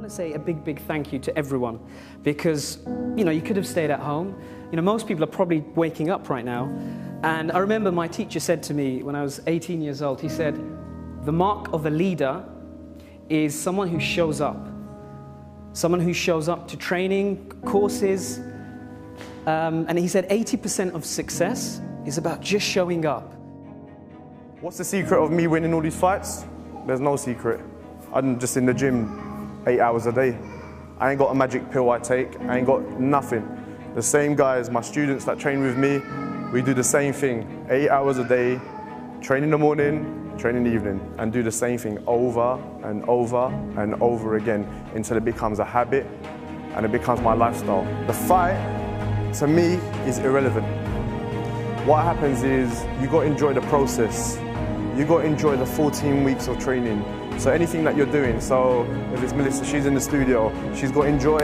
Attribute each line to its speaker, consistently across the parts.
Speaker 1: to say a big, big thank you to everyone because, you could have stayed at home. Most people are probably waking up right now. And I remember my teacher said to me when I was 18 years old, he said, the mark of a leader is someone who shows up. Someone who shows up to training, courses. And he said 80% of success is about just showing up.
Speaker 2: What's the secret of me winning all these fights? There's no secret. I'm just in the gym 8 hours a day. I ain't got a magic pill I take. I ain't got nothing. The same guys, my students that train with me, we do the same thing. 8 hours a day, train in the morning, train in the evening, and do the same thing over and over and over again until it becomes a habit and it becomes my lifestyle. The fight, to me, is irrelevant. What happens is you got to enjoy the process. You got to enjoy the 14 weeks of training. So anything that you're doing, so if it's Melissa, she's in the studio, she's got to enjoy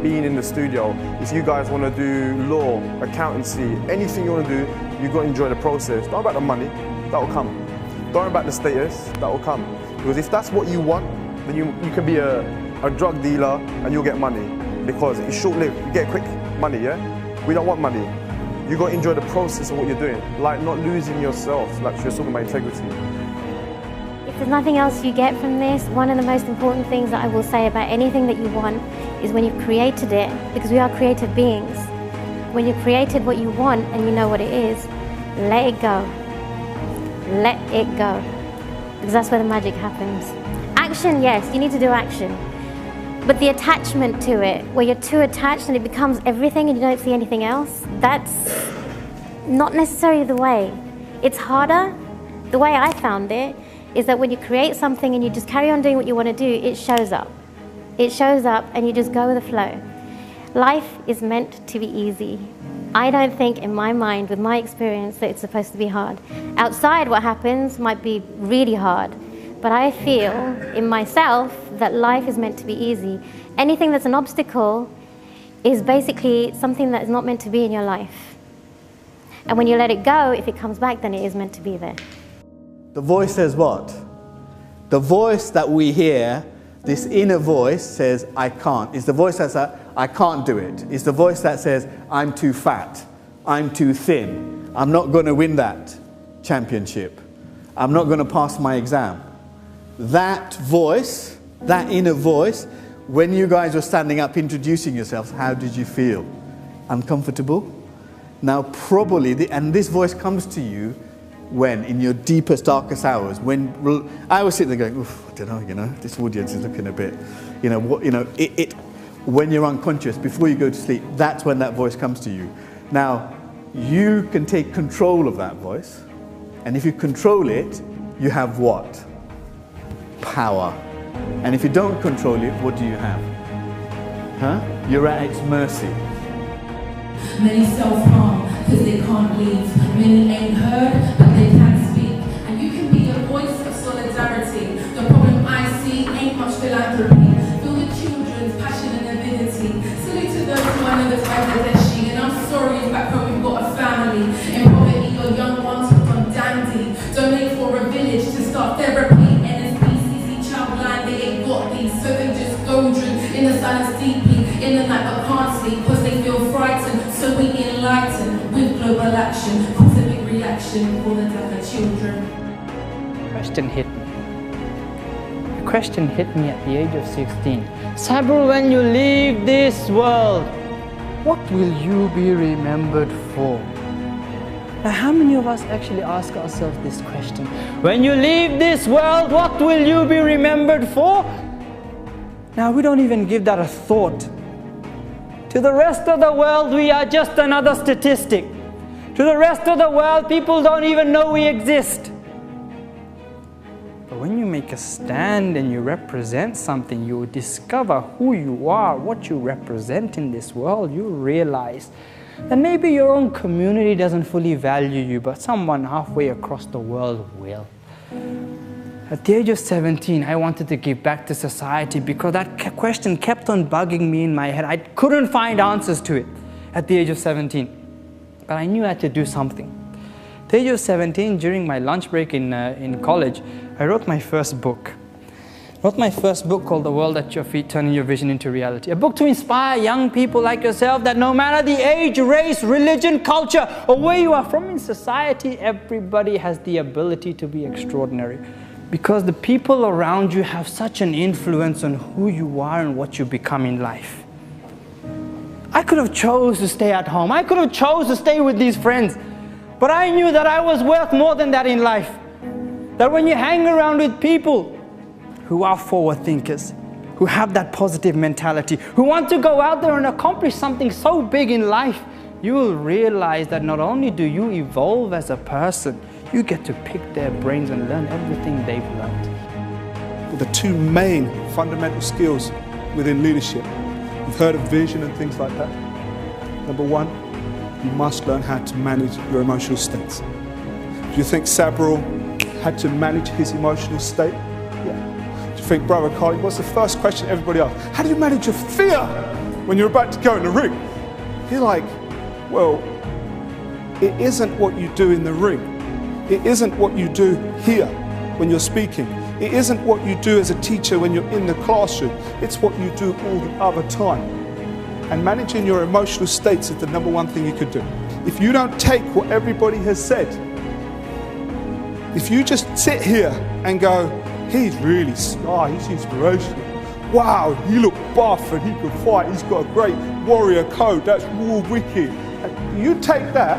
Speaker 2: being in the studio. If you guys want to do law, accountancy, anything you want to do, you got to enjoy the process. Don't worry about the money, that will come. Don't worry about the status, that will come. Because if that's what you want, then you can be a drug dealer and you'll get money. Because it's short-lived, you get quick money, yeah? We don't want money. You got to enjoy the process of what you're doing, like not losing yourself, like you're talking about integrity.
Speaker 3: If there's nothing else you get from this, one of the most important things that I will say about anything that you want is when you've created it, because we are creative beings, when you've created what you want and you know what it is, let it go. Let it go. Because that's where the magic happens. Action, yes, you need to do action. But the attachment to it, where you're too attached and it becomes everything and you don't see anything else, that's not necessarily the way. It's harder. The way I found it is that when you create something and you just carry on doing what you want to do, it shows up. It shows up and you just go with the flow. Life is meant to be easy. I don't think in my mind, with my experience, that it's supposed to be hard. Outside, what happens might be really hard. But I feel in myself that life is meant to be easy. Anything that's an obstacle is basically something that is not meant to be in your life. And when you let it go, if it comes back, then it is meant to be there.
Speaker 4: The voice says what? The voice that we hear, this inner voice says, I can't. It's the voice that says, I can't do it. It's the voice that says, I'm too fat. I'm too thin. I'm not going to win that championship. I'm not going to pass my exam. That voice, that inner voice, when you guys were standing up introducing yourselves, how did you feel? Uncomfortable? Now probably, and this voice comes to you when? In your deepest, darkest hours. When I was sitting there going, oof, I don't know, this audience is looking a bit, when you're unconscious, before you go to sleep, that's when that voice comes to you. Now, you can take control of that voice, and if you control it, you have what? Power. And if you don't control it, what do you have? You're at its mercy.
Speaker 5: Many self-harm because they can't leave. Many ain't heard, but they can speak. And you can be a voice of solidarity. The problem I see ain't much philanthropy. Feel the children's passion and ability. Salute to those who I know that's Bangladeshi. And I'm sorry if back home you've got a family. In poverty, your young ones have gone dandy. Donate for a village to start therapy. So they just go drink in the silence deeply, in the night but can't sleep because they feel frightened. So we enlighten with global action, cause a big reaction for the deaf children.
Speaker 6: The question hit me at the age of 16. Sabrul, when you leave this world, what will you be remembered for? Now, how many of us actually ask ourselves this question? When you leave this world, what will you be remembered for? Now, we don't even give that a thought. To the rest of the world, we are just another statistic. To the rest of the world, people don't even know we exist. But when you make a stand and you represent something, you discover who you are, what you represent in this world, you realize that maybe your own community doesn't fully value you, but someone halfway across the world will. At the age of 17, I wanted to give back to society because that question kept on bugging me in my head. I couldn't find answers to it at the age of 17. But I knew I had to do something. At the age of 17, during my lunch break in college, I wrote my first book. I wrote my first book called The World at Your Feet, Turning Your Vision into Reality. A book to inspire young people like yourself that no matter the age, race, religion, culture, or where you are from in society, everybody has the ability to be extraordinary. Because the people around you have such an influence on who you are and what you become in life. I could have chose to stay at home. I could have chose to stay with these friends. But I knew that I was worth more than that in life. That when you hang around with people who are forward thinkers, who have that positive mentality, who want to go out there and accomplish something so big in life, you will realize that not only do you evolve as a person, you get to pick their brains and learn everything they've learned.
Speaker 7: The two main fundamental skills within leadership. You've heard of vision and things like that. Number one, you must learn how to manage your emotional states. Do you think Sabril had to manage his emotional state? Yeah. Do you think Brother Carly, what's the first question everybody asks? How do you manage your fear when you're about to go in the ring? You're like, well, it isn't what you do in the ring. It isn't what you do here when you're speaking. It isn't what you do as a teacher when you're in the classroom. It's what you do all the other time. And managing your emotional states is the number one thing you could do. If you don't take what everybody has said, if you just sit here and go, he's really smart, he's inspirational. Wow, he looked buff and he could fight, he's got a great warrior code, that's real wicked. And you take that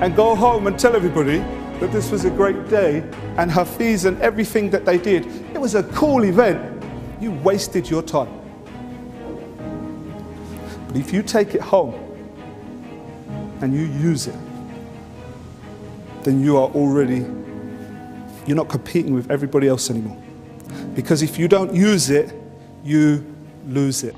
Speaker 7: and go home and tell everybody that this was a great day and Hafiz and everything that they did, it was a cool event. You wasted your time. But if you take it home and you use it, then you are already, you're not competing with everybody else anymore. Because if you don't use it, you lose it.